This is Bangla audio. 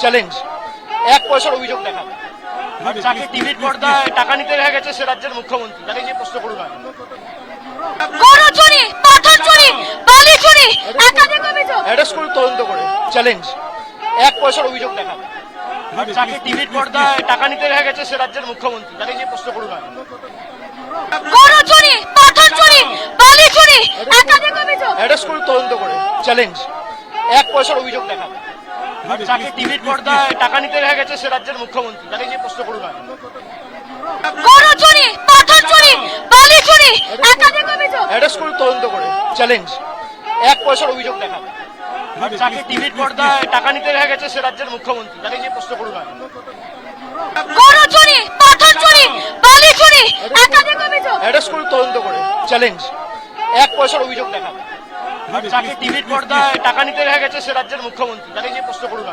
চ্যালেঞ্জ, এক পয়সার অভিযোগ দেখান। আর যাকে টিভির পর্দায় টাকা নিতে দেখা গেছে সে রাজ্যের মুখ্যমন্ত্রী, তাকে নিয়ে প্রশ্ন করুন। গরু চুরি, পাথর চুরি, বালি চুরি, একাধিক অভিযোগ। অ্যারেস্ট করে তদন্ত করে চ্যালেঞ্জ, এক পয়সার অভিযোগ দেখান। আর যাকে টিভির পর্দায় টাকা নিতে দেখা গেছে সে রাজ্যের মুখ্যমন্ত্রী, তাকে নিয়ে প্রশ্ন করুন। গরু চুরি, পাথর চুরি, বালি চুরি, একাধিক অভিযোগ। অ্যারেস্ট করে তদন্ত করে চ্যালেঞ্জ, এক পয়সার অভিযোগ দেখান। আর যাকে টিভির পর্দায় টাকা নিতে দেখা গেছে সে রাজ্যের মুখ্যমন্ত্রী, তাকে নিয়ে প্রশ্ন করুন। গরু চুরি, পাথর চুরি, বালি চুরি, একাধিক অভিযোগ। অ্যারেস্ট করে তদন্ত করে চ্যালেঞ্জ, এক পয়সার অভিযোগ দেখান। আর যাকে টিভির পর্দায় টাকা নিতে দেখা গেছে সে রাজ্যের মুখ্যমন্ত্রী, তাকে নিয়ে প্রশ্ন করুন। গরু চুরি, পাথর চুরি, বালি চুরি, একাধিক অভিযোগ। অ্যারেস্ট করে তদন্ত করে চ্যালেঞ্জ, এক পয়সার অভিযোগ দেখান। আর যাকে টিভির পর্দায় টাকা নিতে দেখা গেছে সে রাজ্যের মুখ্যমন্ত্রী, তাকে নিয়ে প্রশ্ন করুন।